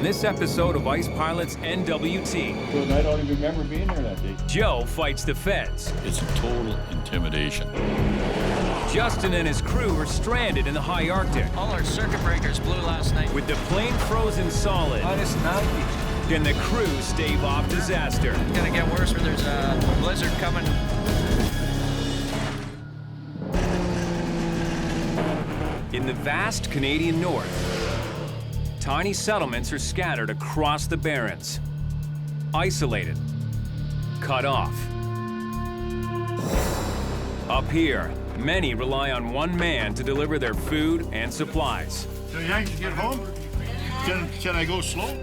On this episode of Ice Pilots NWT, Good, I don't even remember being there that day. Joe fights the feds. It's a total intimidation. Justin and his crew are stranded in the high Arctic. All our circuit breakers blew last night. With the plane frozen solid, -90. can the crew stave off disaster? It's gonna get worse where there's a blizzard coming. In the vast Canadian North, tiny settlements are scattered across the Barrens, isolated, cut off. Up here, many rely on one man to deliver their food and supplies. So Yanks get home? Can I go slow?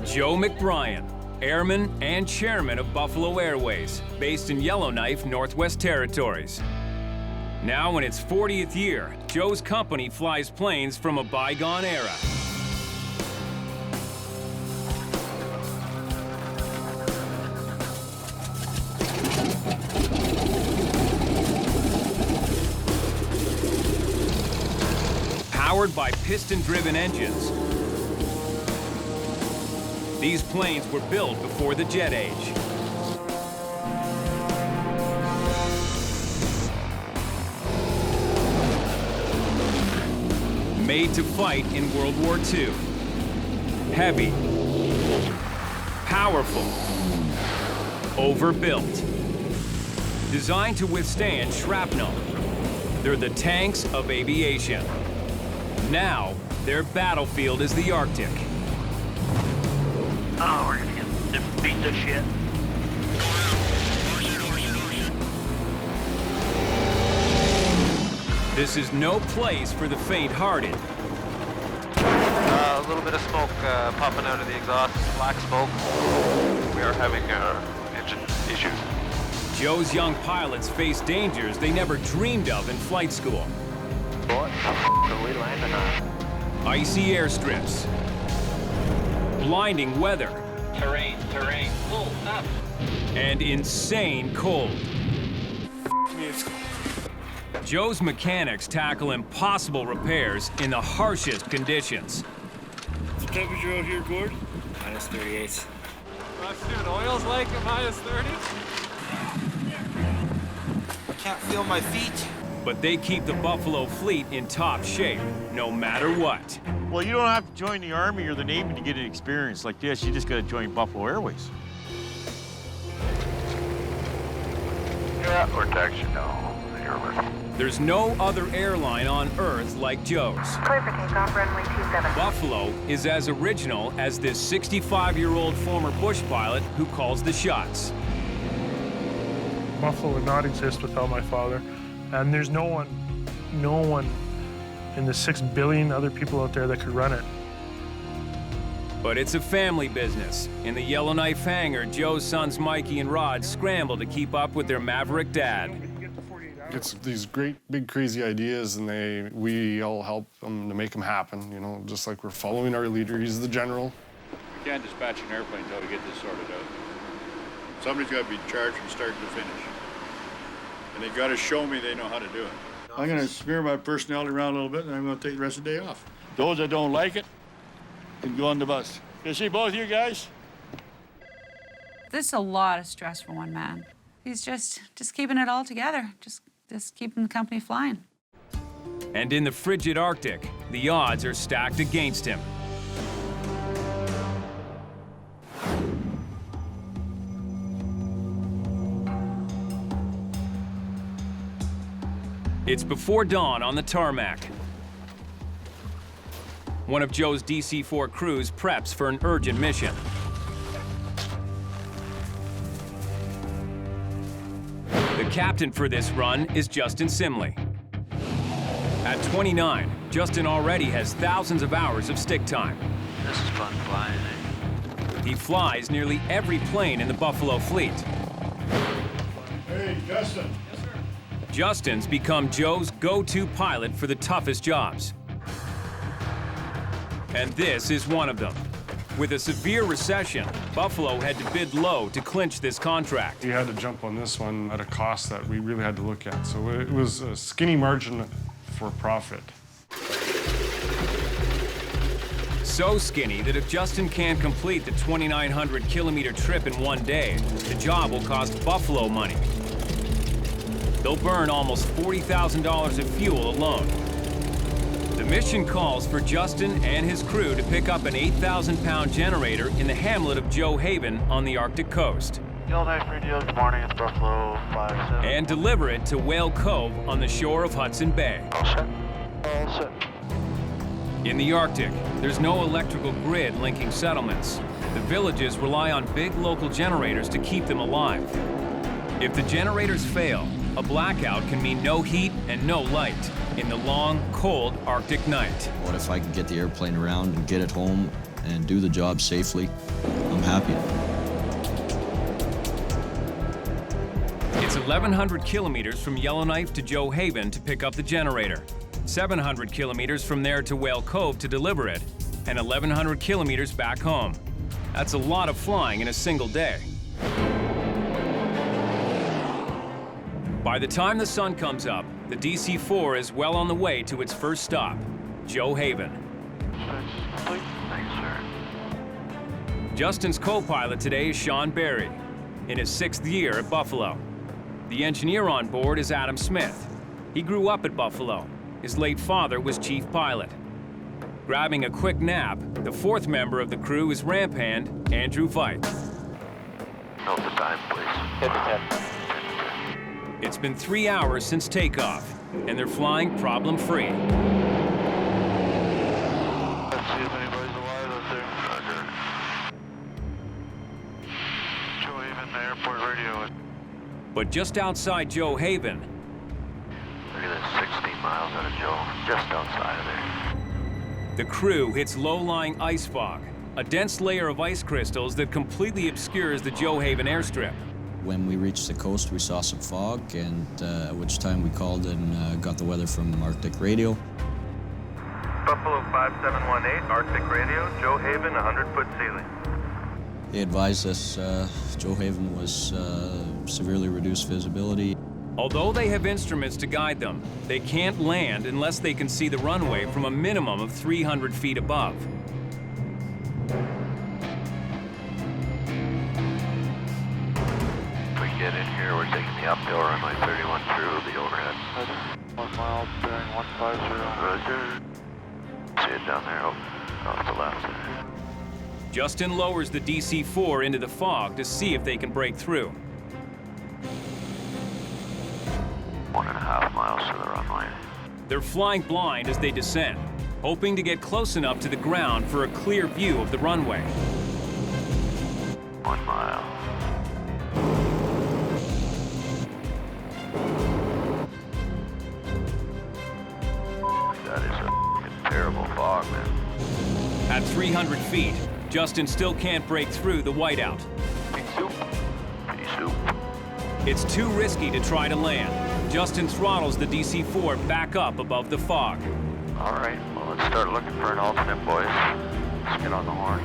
Joe McBryan, airman and chairman of Buffalo Airways, based in Yellowknife, Northwest Territories. Now in its 40th year, Joe's company flies planes from a bygone era. Powered by piston-driven engines, these planes were built before the jet age. Made to fight in World War II. Heavy, powerful, overbuilt. Designed to withstand shrapnel. They're the tanks of aviation. Now, their battlefield is the Arctic. Oh, we're gonna get beat to shit. This is no place for the faint-hearted. A little bit of smoke popping out of the exhaust, black smoke. We are having engine issues. Joe's young pilots face dangers they never dreamed of in flight school. What the f*** are we landing on? Icy airstrips. Blinding weather. Terrain, pull up. And insane cold. Joe's mechanics tackle impossible repairs in the harshest conditions. What's the temperature out here, Gord? -38. Dude, oil's like at -30. I can't feel my feet. But they keep the Buffalo fleet in top shape, no matter what. Well, you don't have to join the Army or the Navy to get an experience like this. You just got to join Buffalo Airways. Yeah, we're taxiing now. There's no other airline on Earth like Joe's. Clear for takeoff, runway 27. Buffalo is as original as this 65-year-old former bush pilot who calls the shots. Buffalo would not exist without my father. And there's no one in the 6 billion other people out there that could run it. But it's a family business. In the Yellowknife hangar, Joe's sons Mikey and Rod scramble to keep up with their maverick dad. It's these great, big, crazy ideas, and we all help them to make them happen, you know, just like we're following our leader. He's the general. We can't dispatch an airplane until we get this sorted out. Somebody's got to be charged from start to finish. And they got to show me they know how to do it. I'm going to smear my personality around a little bit, and I'm going to take the rest of the day off. Those that don't like it can go on the bus. You see both you guys? This is a lot of stress for one man. He's just keeping it all together, just keeping the company flying. And in the frigid Arctic, the odds are stacked against him. It's before dawn on the tarmac. One of Joe's DC-4 crews preps for an urgent mission. The captain for this run is Justin Simle. At 29, Justin already has thousands of hours of stick time. This is fun flying, eh? He flies nearly every plane in the Buffalo fleet. Hey, Justin. Justin's become Joe's go-to pilot for the toughest jobs. And this is one of them. With a severe recession, Buffalo had to bid low to clinch this contract. We had to jump on this one at a cost that we really had to look at. So it was a skinny margin for profit. so skinny that if Justin can't complete the 2,900-kilometer trip in one day, the job will cost Buffalo money. They'll burn almost $40,000 of fuel alone. The mission calls for Justin and his crew to pick up an 8,000-pound generator in the hamlet of Joe Haven on the Arctic coast. Yellowknife radio, good morning, it's Buffalo 57. And deliver it to Whale Cove on the shore of Hudson Bay. All set. All set. In the Arctic, there's no electrical grid linking settlements. The villages rely on big local generators to keep them alive. If the generators fail, a blackout can mean no heat and no light in the long, cold Arctic night. What if I could get the airplane around and get it home and do the job safely? I'm happy. It's 1,100 kilometers from Yellowknife to Joe Haven to pick up the generator, 700 kilometers from there to Whale Cove to deliver it, and 1,100 kilometers back home. That's a lot of flying in a single day. By the time the sun comes up, the DC-4 is well on the way to its first stop, Joe Haven. Thanks, sir. Justin's co-pilot today is Sean Berry, in his 6th year at Buffalo. The engineer on board is Adam Smith. He grew up at Buffalo. His late father was chief pilot. Grabbing a quick nap, the 4th member of the crew is ramp hand Andrew Veit. Note the time, please. Hit the 10. It's been 3 hours since takeoff, and they're flying problem-free. Let's see if anybody's alive out there. Roger. Joe Haven, the airport radio. But just outside Joe Haven, Look at this, 16 miles out of Joe, just outside of there. the crew hits low-lying ice fog, a dense layer of ice crystals that completely obscures the Joe Haven airstrip. When we reached the coast, we saw some fog, and at which time we called and got the weather from Arctic Radio. Buffalo 5718, Arctic Radio, Joe Haven, 100-foot ceiling. They advised us Joe Haven was severely reduced visibility. Although they have instruments to guide them, they can't land unless they can see the runway from a minimum of 300 feet above. If we get in here, we're taking the uphill runway 31 through the overhead. 1 mile, bearing 150. Roger. See it down there, off the left. Justin lowers the DC-4 into the fog to see if they can break through. 1.5 miles to the runway. They're flying blind as they descend, hoping to get close enough to the ground for a clear view of the runway. 1 mile. That is a terrible fog, man. At 300 feet, Justin still can't break through the whiteout. Pea soup. Pea soup. It's too risky to try to land. Justin throttles the DC-4 back up above the fog. All right, well, let's start looking for an alternate, boys. Let's get on the horn.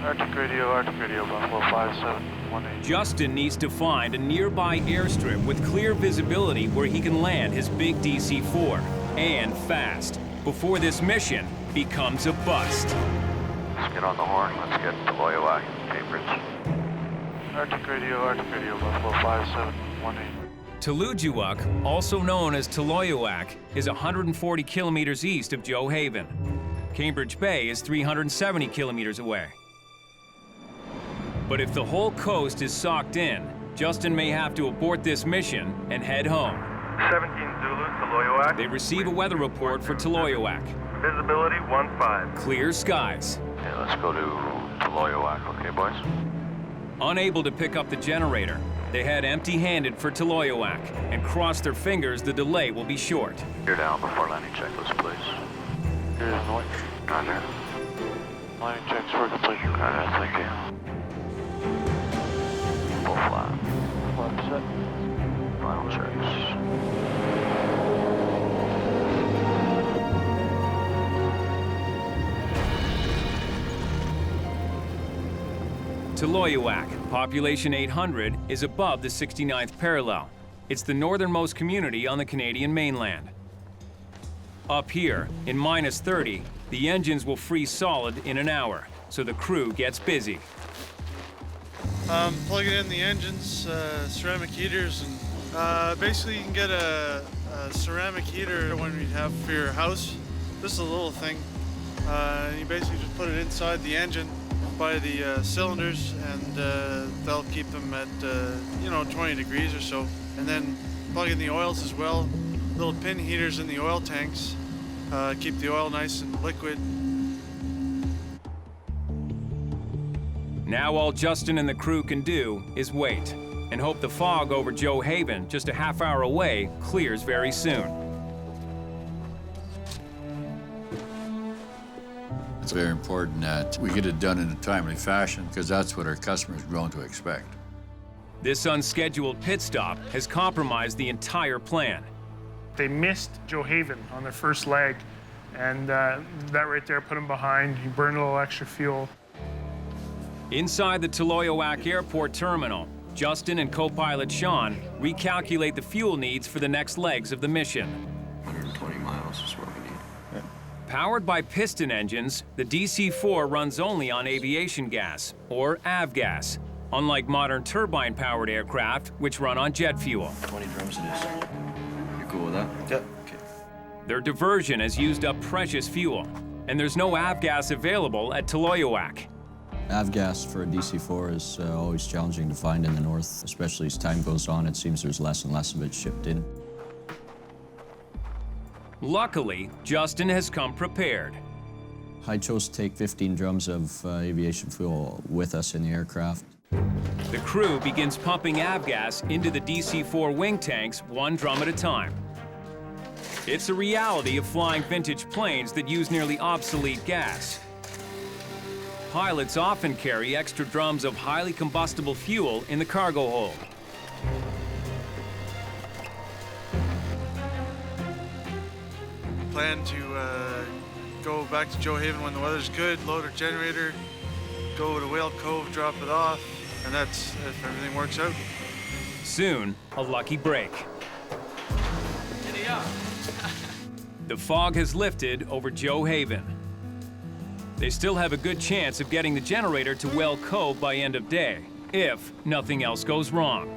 Arctic Radio, Buffalo 5718. Justin needs to find a nearby airstrip with clear visibility where he can land his big DC-4, and fast, before this mission becomes a bust. Let's get on the horn. Let's get to WWII, Cambridge. Arctic Radio, Buffalo 5718. WWII, also known as Tloyoak, is 140 kilometers east of Joe Haven. Cambridge Bay is 370 kilometers away. But if the whole coast is socked in, Justin may have to abort this mission and head home. 17 Zulu, Tloyoak. They receive a weather report for Tloyoak. Visibility 15. Clear skies. Okay, let's go to Tloyoak, okay, boys? Unable to pick up the generator, they head empty-handed for Tloyoak and cross their fingers the delay will be short. You're down before landing checklist, please. Here's the noise. Roger. Landing checks for completion. Roger, thank you. Full flat. Flat set. Final checks. Tloyoak, population 800, is above the 69th parallel. It's the northernmost community on the Canadian mainland. Up here, in -30, the engines will freeze solid in an hour, so the crew gets busy. Plugging in the engines, ceramic heaters, and basically you can get a ceramic heater one you'd have for your house. This is a little thing. You basically just put it inside the engine by the cylinders, and they'll keep them at 20 degrees or so. And then plug in the oils as well. Little pin heaters in the oil tanks keep the oil nice and liquid. Now all Justin and the crew can do is wait and hope the fog over Joe Haven, just a half hour away, clears very soon. It's very important that we get it done in a timely fashion because that's what our customers grown to expect. This unscheduled pit stop has compromised the entire plan. They missed Joe Haven on their first leg, and that right there put him behind. He burned a little extra fuel. Inside the WWII Airport terminal, Justin and co-pilot Sean recalculate the fuel needs for the next legs of the mission. 120 miles is what we need. Powered by piston engines, the DC-4 runs only on aviation gas, or avgas, unlike modern turbine-powered aircraft, which run on jet fuel. 20 drums it is. You cool with that? Yep. Okay. Their diversion has used up precious fuel, and there's no avgas available at WWII. Avgas for a DC-4 is always challenging to find in the north, especially as time goes on. It seems there's less and less of it shipped in. Luckily, Justin has come prepared. I chose to take 15 drums of aviation fuel with us in the aircraft. The crew begins pumping avgas into the DC-4 wing tanks, one drum at a time. It's a reality of flying vintage planes that use nearly obsolete gas. Pilots often carry extra drums of highly combustible fuel in the cargo hold. Plan to go back to Joe Haven when the weather's good, load our generator, go to Whale Cove, drop it off, and that's if everything works out. Soon, a lucky break. Giddy up. The fog has lifted over Joe Haven. They still have a good chance of getting the generator to Whale Cove by end of day, if nothing else goes wrong.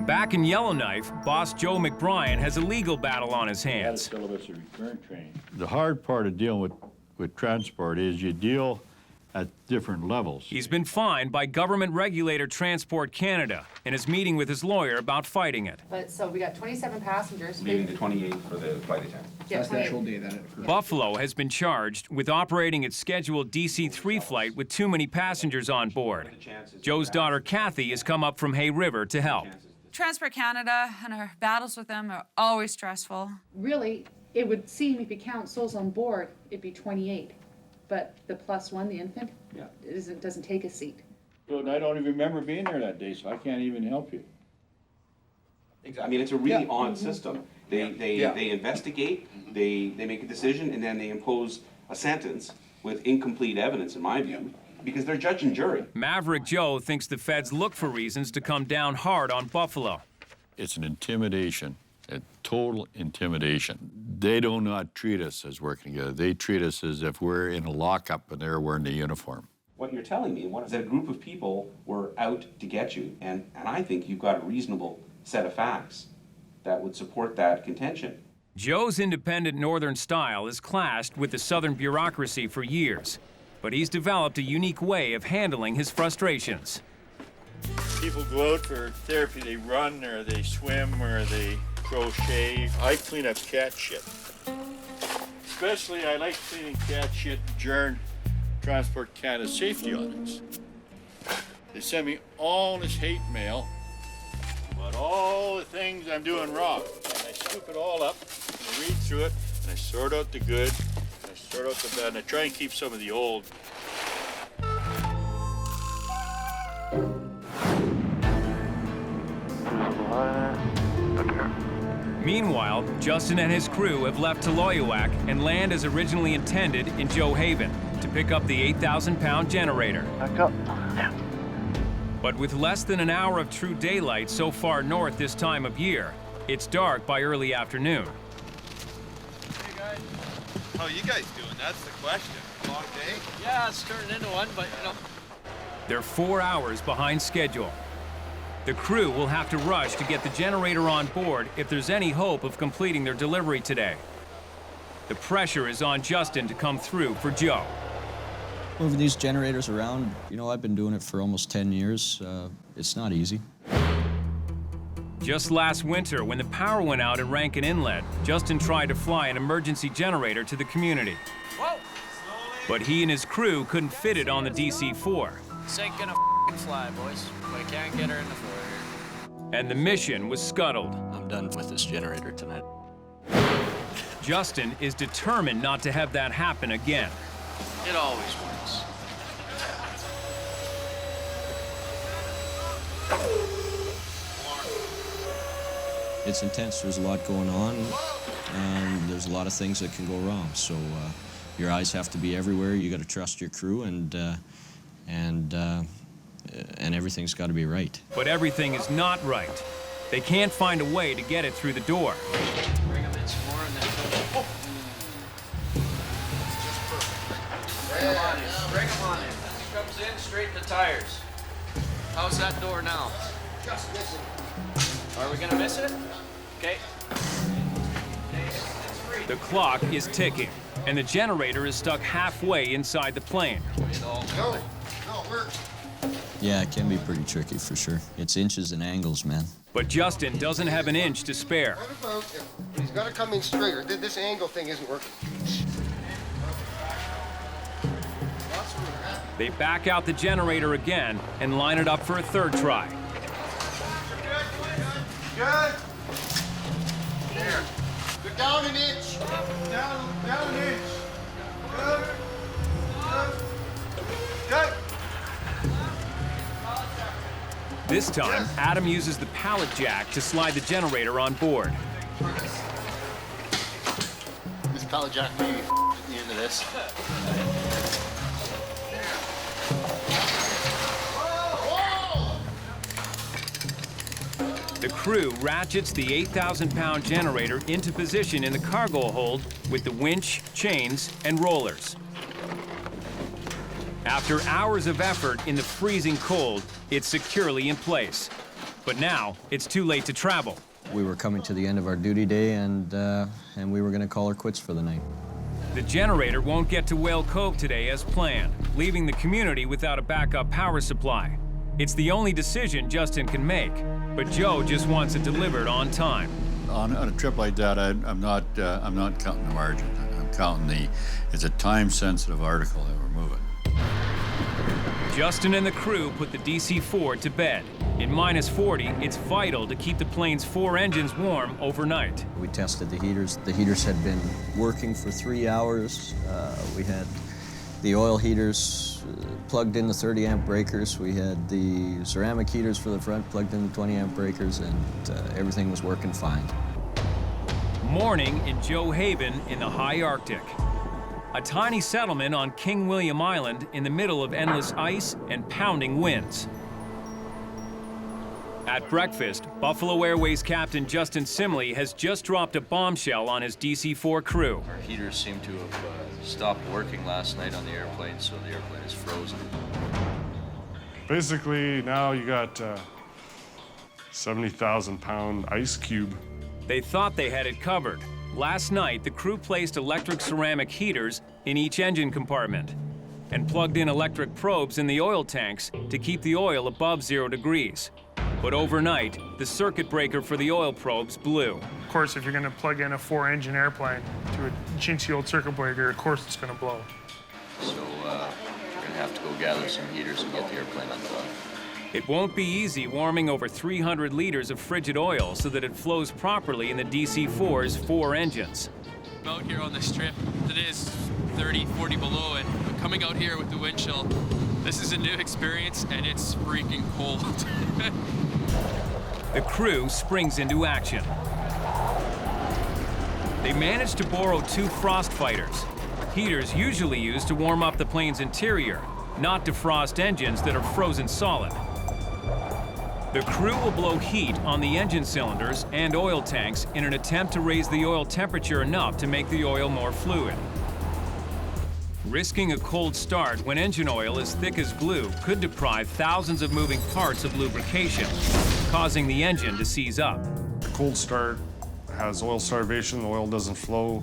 Back in Yellowknife, boss Joe McBryan has a legal battle on his hands. The hard part of dealing with transport is you deal at different levels. He's been fined by government regulator Transport Canada and is meeting with his lawyer about fighting it. But so we got 27 passengers. Leaving the 28th for the flight attendant. Yeah, that's the actual day that it occurred. Buffalo has been charged with operating its scheduled DC-3 flight with too many passengers on board. Joe's daughter Kathy has come up from Hay River to help. Transport Canada and our battles with them are always stressful. Really, it would seem if you count souls on board, it'd be 28. But the +1, the infant, doesn't take a seat. Good, I don't even remember being there that day, so I can't even help you. I mean, it's a really odd system. They investigate, they make a decision, and then they impose a sentence with incomplete evidence, in my view, because they're judge and jury. Maverick Joe thinks the feds look for reasons to come down hard on Buffalo. It's an intimidation, a total intimidation. They do not treat us as working together. They treat us as if we're in a lockup and they're wearing the uniform. What you're telling me is that a group of people were out to get you, and I think you've got a reasonable set of facts that would support that contention. Joe's independent northern style has clashed with the southern bureaucracy for years, but he's developed a unique way of handling his frustrations. People go out for therapy, they run or they swim or they crochet. I clean up cat shit. Especially I like cleaning cat shit during Transport Canada safety audits. They send me all this hate mail about all the things I'm doing wrong. And I scoop it all up, and I read through it, and I sort out the good, and I sort out the bad, and I try and keep some of the old. Meanwhile, Justin and his crew have left WWII and land as originally intended in Joe Haven to pick up the 8,000-pound generator. Back up. But with less than an hour of true daylight so far north this time of year, It's dark by early afternoon. Hey guys. How you guys doing? That's the question. Long day? Yeah, it's turning into one, but you know. They're 4 hours behind schedule. The crew will have to rush to get the generator on board if there's any hope of completing their delivery today. The pressure is on Justin to come through for Joe. Moving these generators around, you know, I've been doing it for almost 10 years. It's not easy. Just last winter, when the power went out at Rankin Inlet, Justin tried to fly an emergency generator to the community. Whoa! But he and his crew couldn't fit it on the DC-4. This ain't gonna fly, boys. We can't get her in the floor here. And the mission was scuttled. I'm done with this generator tonight. Justin is determined not to have that happen again. It always works. It's intense. There's a lot going on, and there's a lot of things that can go wrong. So your eyes have to be everywhere. You got to trust your crew, and everything's got to be right. But everything is not right. They can't find a way to get it through the door. Bring them in some more and then bring them on in. Bring them on in. He comes in, straighten the tires. How's that door now? Just missing. Are we gonna miss it? Okay. The clock is ticking, and the generator is stuck halfway inside the plane. No, we're... Yeah, it can be pretty tricky for sure. It's inches and angles, man. But Justin doesn't have an inch to spare. What about if he's got to come in straighter? This angle thing isn't working. They back out the generator again and line it up for a third try. Good. There. Go down an inch. Down an inch. Good. Good. This time, Adam uses the pallet jack to slide the generator on board. This pallet jack may be the end of this. The crew ratchets the 8,000-pound generator into position in the cargo hold with the winch, chains, and rollers. After hours of effort in the freezing cold, it's securely in place. But now, it's too late to travel. We were coming to the end of our duty day, and we were going to call her quits for the night. The generator won't get to Whale Cove today as planned, leaving the community without a backup power supply. It's the only decision Justin can make, but Joe just wants it delivered on time. On a trip like that, I'm not counting the margin. I'm counting it's a time-sensitive article that we're moving. Justin and the crew put the DC-4 to bed. In -40, it's vital to keep the plane's 4 engines warm overnight. We tested the heaters. The heaters had been working for 3 hours. We had the oil heaters plugged in the 30-amp breakers. We had the ceramic heaters for the front plugged in the 20-amp breakers, and everything was working fine. Morning in Joe Haven in the high Arctic. A tiny settlement on King William Island in the middle of endless ice and pounding winds. At breakfast, Buffalo Airways Captain Justin Simle has just dropped a bombshell on his DC-4 crew. Our heaters seem to have stopped working last night on the airplane, so the airplane is frozen. Basically, now you got 70,000-pound ice cube. They thought they had it covered. Last night, the crew placed electric ceramic heaters in each engine compartment and plugged in electric probes in the oil tanks to keep the oil above 0 degrees. But overnight, the circuit breaker for the oil probes blew. Of course, if you're going to plug in a 4-engine airplane to a chintzy old circuit breaker, of course it's going to blow. So we're going to have to go gather some heaters and get the airplane unplugged. It won't be easy warming over 300 liters of frigid oil so that it flows properly in the DC-4's 4 engines. I'm out here on the strip. Today is 30, 40 below, and coming out here with the wind chill, this is a new experience, and it's freaking cold. The crew springs into action. They managed to borrow 2 frost fighters, heaters usually used to warm up the plane's interior, not defrost engines that are frozen solid. The crew will blow heat on the engine cylinders and oil tanks in an attempt to raise the oil temperature enough to make the oil more fluid. Risking a cold start when engine oil is thick as glue could deprive thousands of moving parts of lubrication, causing the engine to seize up. A cold start has oil starvation, the oil doesn't flow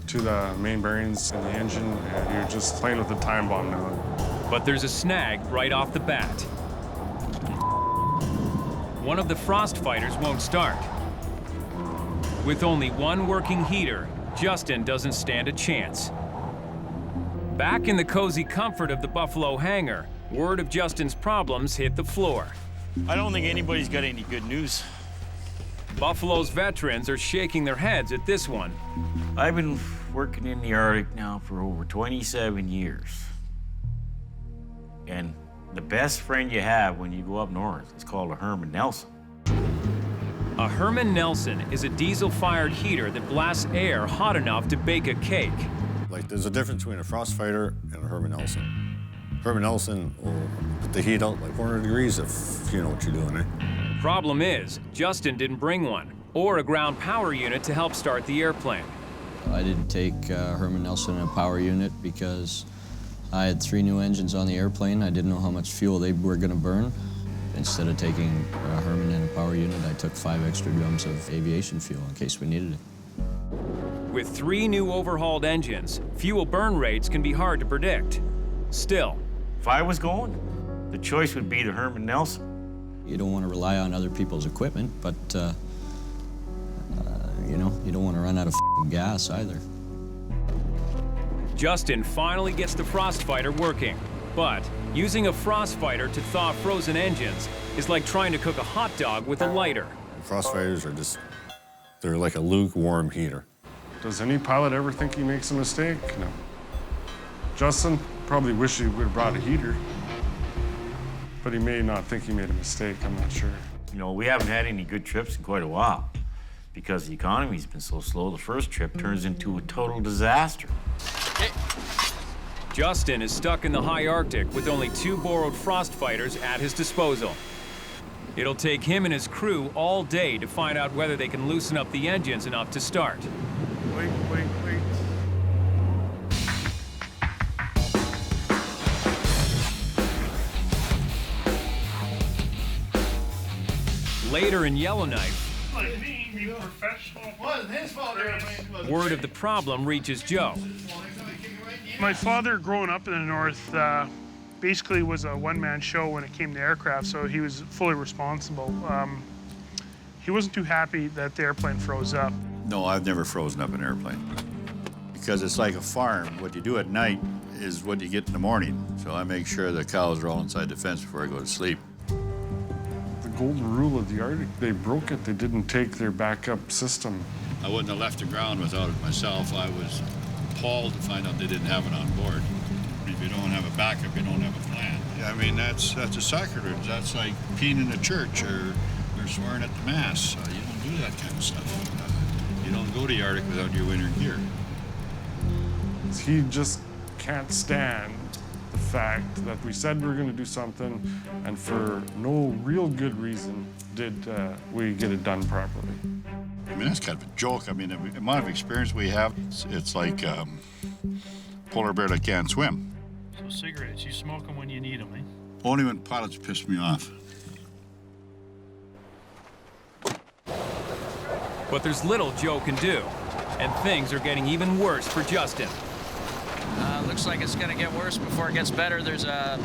to the main bearings in the engine, and you're just playing with a time bomb now. But there's a snag right off the bat. One of the frost fighters won't start. With only one working heater, Justin doesn't stand a chance. Back in the cozy comfort of the Buffalo hangar, word of Justin's problems hit the floor. I don't think anybody's got any good news. Buffalo's veterans are shaking their heads at this one. I've been working in the Arctic now for over 27 years. And the best friend you have when you go up north is called a Herman Nelson. A Herman Nelson is a diesel-fired heater that blasts air hot enough to bake a cake. Like, there's a difference between a frost fighter and a Herman Nelson. Herman Nelson will put the heat out like 400 degrees if you know what you're doing, eh? Problem is, Justin didn't bring one, or a ground power unit to help start the airplane. I didn't take Herman Nelson and a power unit because I had 3 new engines on the airplane. I didn't know how much fuel they were going to burn. Instead of taking Herman and a power unit, I took 5 extra drums of aviation fuel in case we needed it. With 3 new overhauled engines, fuel burn rates can be hard to predict. Still, if I was going, the choice would be the Herman Nelson. You don't want to rely on other people's equipment, but, you know, you don't want to run out of gas either. Justin finally gets the frost fighter working, but using a frost fighter to thaw frozen engines is like trying to cook a hot dog with a lighter. Frost fighters are just, they're like a lukewarm heater. Does any pilot ever think he makes a mistake? No. Justin probably wish he would have brought a heater, but he may not think he made a mistake, I'm not sure. You know, we haven't had any good trips in quite a while because the economy's been so slow. The first trip turns into a total disaster. Justin is stuck in the high Arctic with only 2 borrowed frost fighters at his disposal. It'll take him and his crew all day to find out whether they can loosen up the engines enough to start. Wait. Later in Yellowknife, word of the problem reaches Joe. My father, growing up in the north, basically was a one-man show when it came to aircraft, so he was fully responsible. He wasn't too happy that the airplane froze up. No, I've never frozen up an airplane. Because it's like a farm. What you do at night is what you get in the morning. So I make sure the cows are all inside the fence before I go to sleep. The golden rule of the Arctic, they broke it. They didn't take their backup system. I wouldn't have left the ground without it myself. I was appalled to find out they didn't have it on board. If you don't have a backup, you don't have a plan. I mean, that's a sacrilege. That's like peeing in a church or swearing at the mass. You don't do that kind of stuff. You don't go to the Arctic without your winter gear. He just can't stand the fact that we said we were going to do something, and for no real good reason did we get it done properly. I mean, that's kind of a joke. I mean, the amount of experience we have, it's like polar bear that can't swim. So cigarettes, you smoke them when you need them, eh? Only when pilots piss me off. But there's little Joe can do, and things are getting even worse for Justin. Looks like it's going to get worse before it gets better. There's a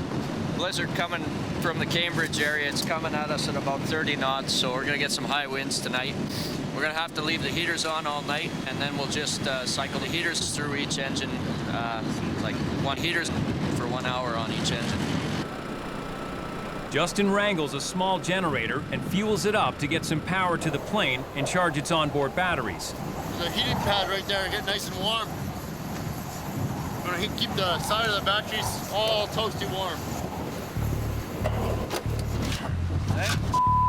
blizzard coming from the Cambridge area. It's coming at us at about 30 knots, so we're going to get some high winds tonight. We're going to have to leave the heaters on all night, and then we'll just cycle the heaters through each engine, like 1 heater for 1 hour on each engine. Justin wrangles a small generator and fuels it up to get some power to the plane and charge its onboard batteries. There's a heating pad right there, get nice and warm. We're gonna keep the side of the batteries all toasty warm.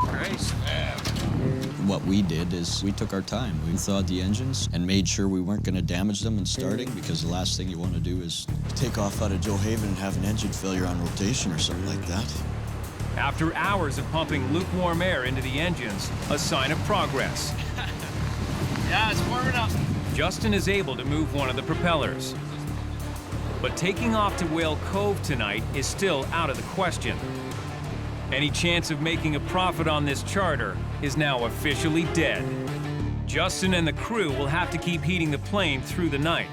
Christ. What we did is we took our time. We thawed the engines and made sure we weren't going to damage them in starting, because the last thing you want to do is take off out of Joe Haven and have an engine failure on rotation or something like that. After hours of pumping lukewarm air into the engines, a sign of progress. Yeah, it's warm enough. Justin is able to move one of the propellers. But taking off to Whale Cove tonight is still out of the question. Any chance of making a profit on this charter is now officially dead. Justin and the crew will have to keep heating the plane through the night.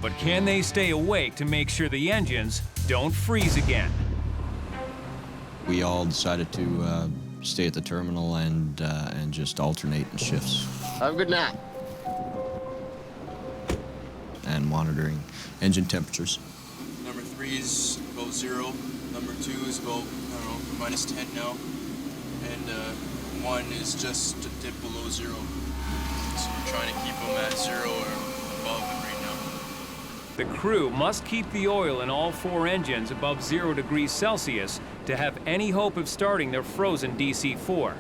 But can they stay awake to make sure the engines don't freeze again? We all decided to stay at the terminal and just alternate in shifts. Have a good nap. And monitoring engine temperatures. Number 3 is about 0. Number 2 is about, I don't know, minus 10 now. And 1 is just a dip below 0. So we're trying to keep them at 0 or above it right now. The crew must keep the oil in all 4 engines above 0 degrees Celsius to have any hope of starting their frozen DC-4.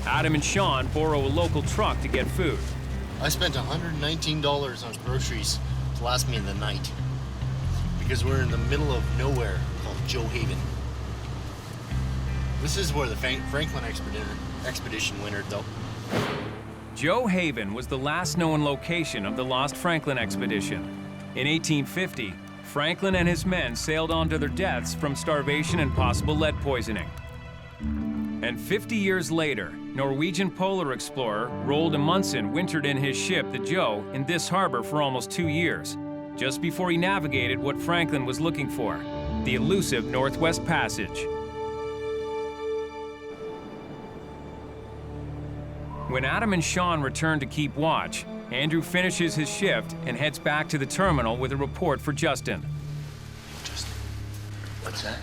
Adam and Sean borrow a local truck to get food. I spent $119 on groceries to last me in the night because we're in the middle of nowhere called Joe Haven. This is where the Franklin expedition wintered, though. Joe Haven was the last known location of the lost Franklin expedition. In 1850, Franklin and his men sailed on to their deaths from starvation and possible lead poisoning. And 50 years later, Norwegian polar explorer Roald Amundsen wintered in his ship, the Joe, in this harbor for almost 2 years, just before he navigated what Franklin was looking for, the elusive Northwest Passage. When Adam and Sean return to keep watch, Andrew finishes his shift and heads back to the terminal with a report for Justin. Justin. What's that?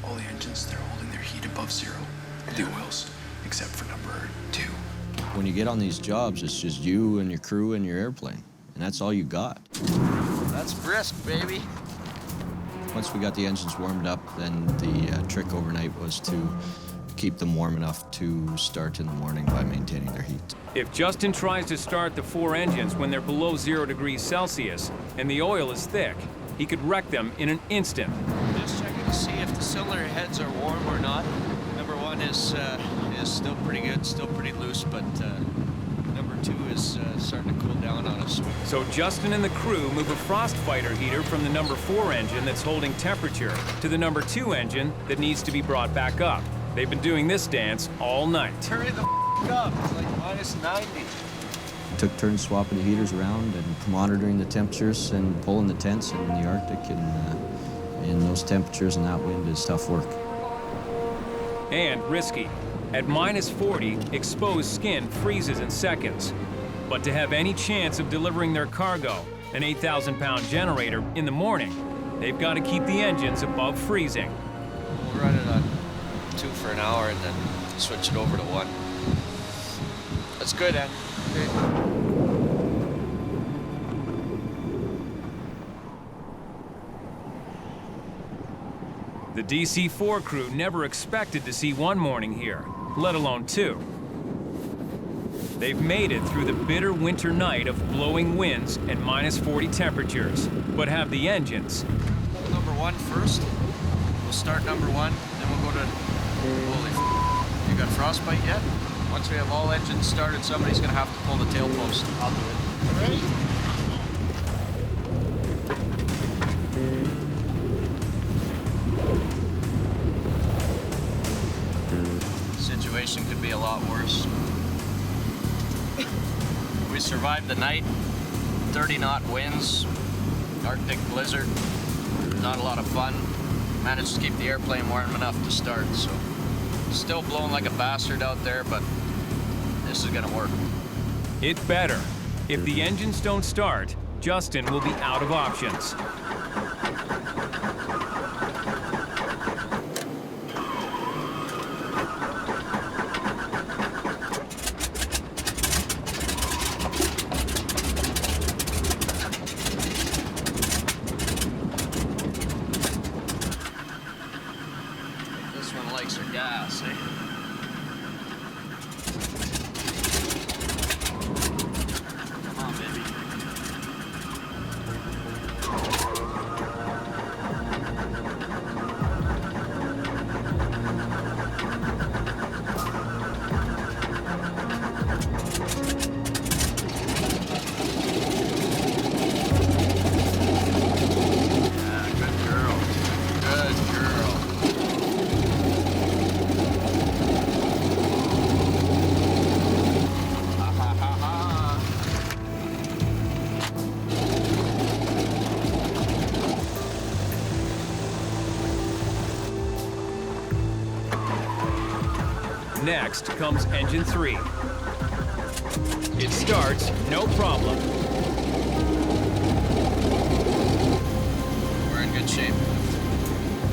All the engines, they're holding their heat above 0. The oils, except for number 2. When you get on these jobs, it's just you and your crew and your airplane, and that's all you got. That's brisk, baby. Once we got the engines warmed up, then the trick overnight was to keep them warm enough to start in the morning by maintaining their heat. If Justin tries to start the 4 engines when they're below 0 degrees Celsius and the oil is thick, he could wreck them in an instant. Just checking to see if the cylinder heads are warm or not. Number 1 is still pretty good, still pretty loose, but number 2 is starting to cool down on us. So Justin and the crew move a frost fighter heater from the number 4 engine that's holding temperature to the number 2 engine that needs to be brought back up. They've been doing this dance all night. Hurry the up, it's like minus 90. Took turns swapping the heaters around and monitoring the temperatures and pulling the tents in the Arctic, and in those temperatures and that wind is tough work. And risky. At minus 40, exposed skin freezes in seconds. But to have any chance of delivering their cargo, an 8,000-pound generator, in the morning, they've got to keep the engines above freezing. We'll run it on 2 for an hour and then switch it over to 1. That's good, Ed. The DC-4 crew never expected to see 1 morning here, let alone 2. They've made it through the bitter winter night of blowing winds and minus 40 temperatures, but have the engines. Number 1 first. We'll start number 1, then we'll go to... Holy you got frostbite yet? Once we have all engines started, somebody's gonna have to pull the tail post. I'll do it. Ready? Situation could be a lot worse. We survived the night, 30-knot winds, Arctic blizzard, not a lot of fun. Managed to keep the airplane warm enough to start, so still blowing like a bastard out there, but this is gonna work. It better. If the engines don't start, Justin will be out of options. This one likes her gas, eh? Come on, baby. Next comes engine 3. It starts, no problem. We're in good shape.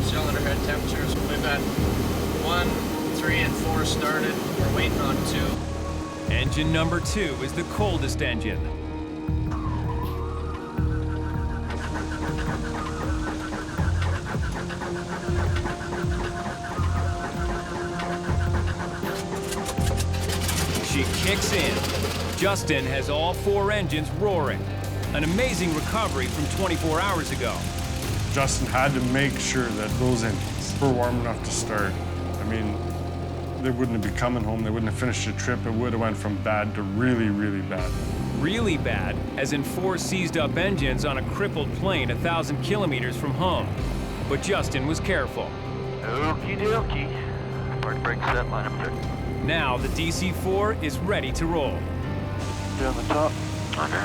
Cylinder head temperatures, we've had 1, 3, and 4 started. We're waiting on 2. Engine number 2 is the coldest engine. She kicks in. Justin has all 4 engines roaring. An amazing recovery from 24 hours ago. Justin had to make sure that those engines were warm enough to start. I mean, they wouldn't have been coming home, they wouldn't have finished the trip, it would have went from bad to really, really bad. Really bad, as in 4 seized-up engines on a crippled plane 1,000 kilometers from home. But Justin was careful. Okie dokie. Hard brake set, line up there. Now the DC-4 is ready to roll. On the top.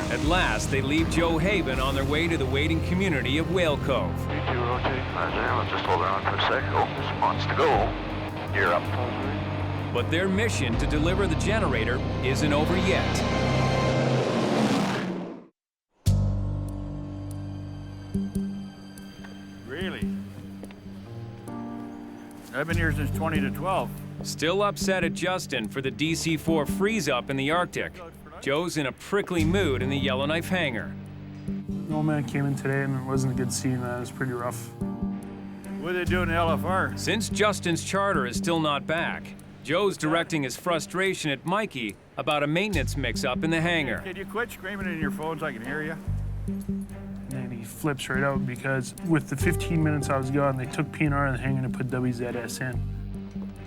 At last, they leave Joe Haven on their way to the waiting community of Whale Cove. D2 rotate. Let's just hold her on for a sec. Oh, this wants to go. Gear up. But their mission to deliver the generator isn't over yet. Really? I've been here since 20 to 12. Still upset at Justin for the DC-4 freeze-up in the Arctic. Joe's in a prickly mood in the Yellowknife hangar. The old man came in today and it wasn't a good scene, man. It was pretty rough. What are they doing in LFR? Since Justin's charter is still not back, Joe's directing his frustration at Mikey about a maintenance mix-up in the hangar. Can you quit screaming in your phone so I can hear you? And he flips right out because with the 15 minutes I was gone, they took PNR in the hangar and put WZS in.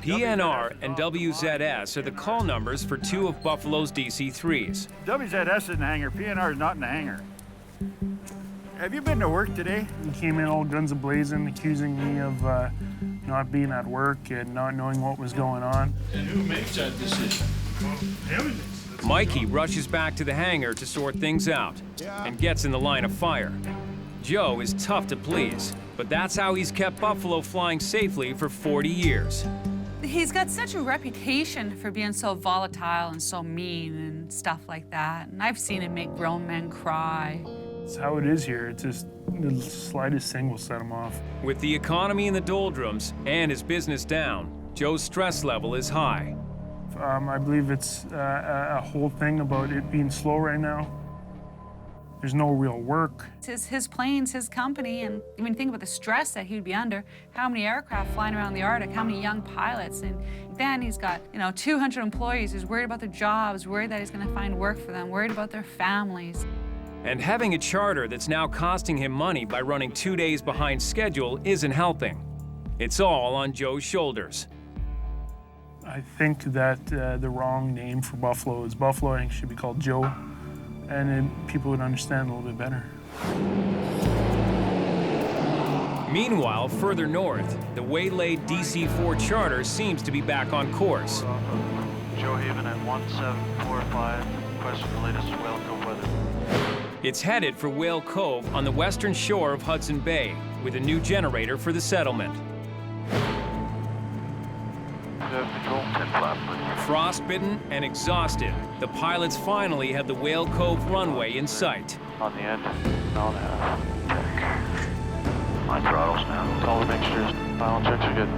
PNR and WZS are the call numbers for 2 of Buffalo's DC-3s. WZS is in the hangar, PNR is not in the hangar. Have you been to work today? He came in all guns a-blazing, accusing me of not being at work and not knowing what was going on. And who makes that decision? Well, Mikey rushes back to the hangar to sort things out and gets in the line of fire. Joe is tough to please, but that's how he's kept Buffalo flying safely for 40 years. He's got such a reputation for being so volatile and so mean and stuff like that. And I've seen him make grown men cry. It's how it is here. It's just the slightest thing will set him off. With the economy in the doldrums and his business down, Joe's stress level is high. I believe it's a whole thing about it being slow right now. There's no real work. It's his planes, his company, and I mean, think about the stress that he'd be under. How many aircraft flying around the Arctic, how many young pilots, and then he's got, 200 employees. He's worried about their jobs, worried that he's gonna find work for them, worried about their families. And having a charter that's now costing him money by running 2 days behind schedule isn't helping. It's all on Joe's shoulders. I think that the wrong name for Buffalo is Buffalo. I think it should be called Joe, and then people would understand a little bit better. Meanwhile, further north, the waylaid DC-4 charter seems to be back on course. Joe Haven at 1745. Requesting the latest Whale Cove weather. It's headed for Whale Cove on the western shore of Hudson Bay with a new generator for the settlement. Control 10 flap. Frostbitten and exhausted, the pilots finally have the Whale Cove runway in sight. On the end. On the half. My throttles now. All the mixtures. Final checks are good.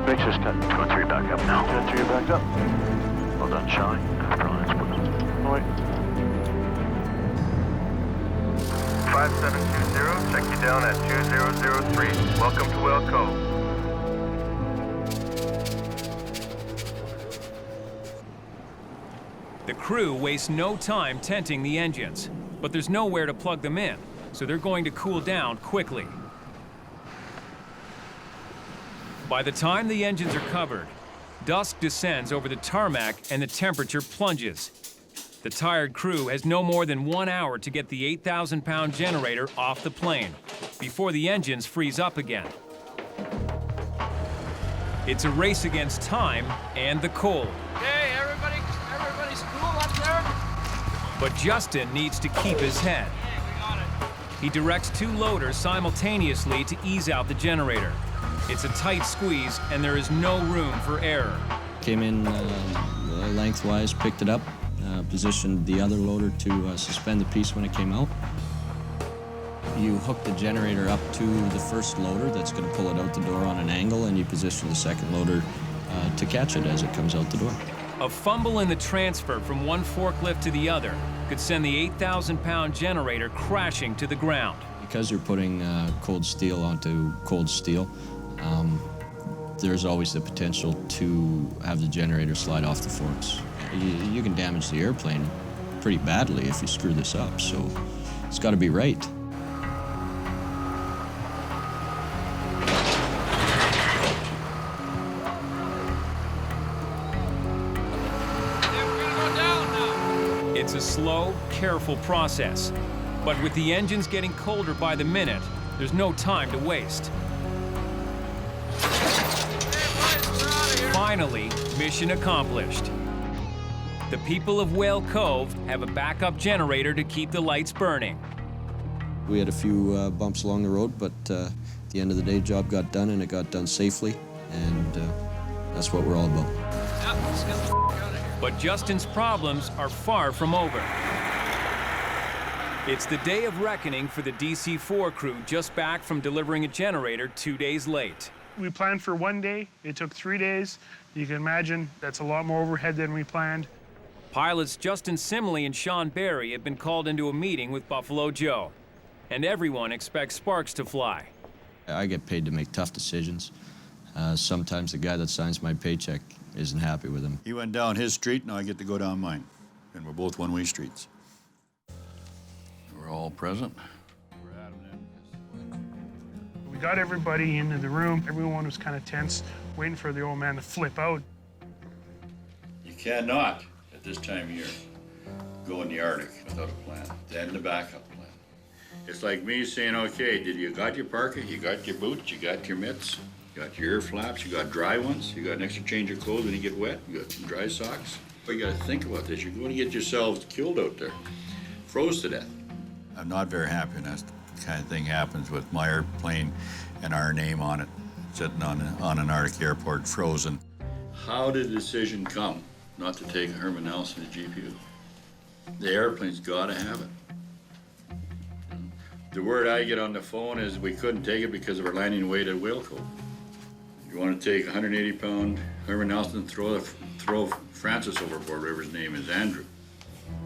Mixtures cut. 2 and 3 back up now. 2 and 3 back up. Well done, Shine. Oh, wait. 5720, check you down at 2003. Welcome to Whale Cove. The crew wastes no time tenting the engines, but there's nowhere to plug them in, so they're going to cool down quickly. By the time the engines are covered, dusk descends over the tarmac and the temperature plunges. The tired crew has no more than 1 hour to get the 8,000-pound generator off the plane before the engines freeze up again. It's a race against time and the cold. Hey, everybody's cool up there? But Justin needs to keep his head. He directs 2 loaders simultaneously to ease out the generator. It's a tight squeeze, and there is no room for error. Came in lengthwise, picked it up, positioned the other loader to suspend the piece when it came out. You hook the generator up to the first loader that's going to pull it out the door on an angle, and you position the second loader to catch it as it comes out the door. A fumble in the transfer from one forklift to the other could send the 8,000-pound generator crashing to the ground. Because you're putting cold steel onto cold steel, there's always the potential to have the generator slide off the forks. You can damage the airplane pretty badly if you screw this up, so it's got to be right. It's a slow, careful process. But with the engines getting colder by the minute, there's no time to waste. Finally, mission accomplished. The people of Whale Cove have a backup generator to keep the lights burning. We had a few bumps along the road, but at the end of the day, job got done, and it got done safely, and that's what we're all about. But Justin's problems are far from over. It's the day of reckoning for the DC-4 crew just back from delivering a generator 2 days late. We planned for 1 day. It took 3 days. You can imagine that's a lot more overhead than we planned. Pilots Justin Simle and Sean Barry have been called into a meeting with Buffalo Joe, and everyone expects sparks to fly. I get paid to make tough decisions. Sometimes the guy that signs my paycheck isn't happy with him. He went down his street, now I get to go down mine. And we're both one-way streets. We're all present. We got everybody into the room. Everyone was kind of tense, waiting for the old man to flip out. You cannot, at this time of year, go in the Arctic without a plan, then the backup plan. It's like me saying, okay, you got your parka, you got your boots, you got your mitts, you got your ear flaps, you got dry ones, you got an extra change of clothes when you get wet, you got some dry socks. But you gotta think about this, you're going to get yourselves killed out there, froze to death. I'm not very happy when that kind of thing happens with my airplane and our name on it, sitting on an Arctic airport, frozen. How did the decision come not to take Herman Nelson as GPU? The airplane's gotta have it. The word I get on the phone is we couldn't take it because of our landing weight at Whale Cove. You want to take 180-pound Herman Nelson, throw Francis overboard, whatever his name is, Andrew.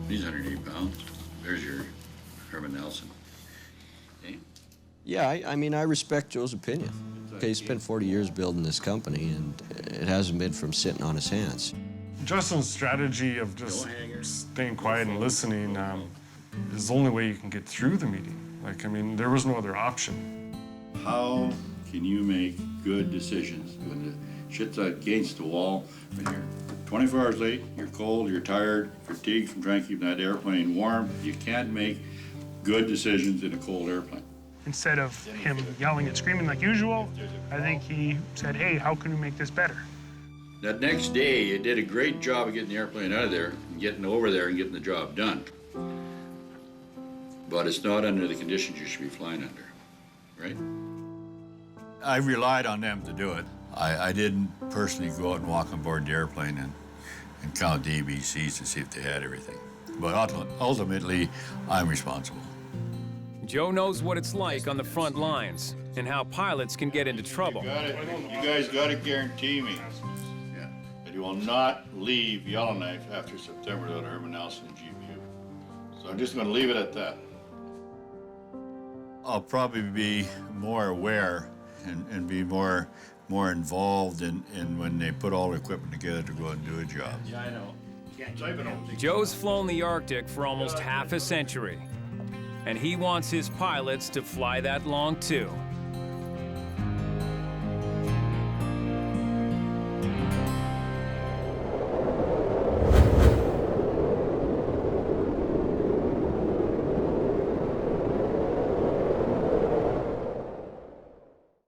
He's 180 pounds. There's your Herman Nelson. Okay? Yeah, I mean, I respect Joe's opinion. Okay, he spent 40 years building this company, and it hasn't been from sitting on his hands. Justin's strategy of just staying quiet and listening is the only way you can get through the meeting. Like, I mean, there was no other option. How can you make good decisions when the shit's against the wall, when you're 24 hours late, you're cold, you're tired, fatigued from trying to keep that airplane warm? You can't make good decisions in a cold airplane. Instead of him yelling and screaming like usual, I think he said, hey, how can we make this better? That next day, you did a great job of getting the airplane out of there, and getting over there and getting the job done. But it's not under the conditions you should be flying under, right? I relied on them to do it. I didn't personally go out and walk on board the airplane and count the ABCs to see if they had everything. But ultimately, I'm responsible. Joe knows what it's like on the front lines and how pilots can get into trouble. You guys gotta guarantee me that you will not leave Yellowknife after September without Herman Nelson and GPU. So I'm just gonna leave it at that. I'll probably be more aware and be more involved in when they put all the equipment together to go and do a job. Yeah, I know. Joe's flown the Arctic for almost half a century, and he wants his pilots to fly that long too.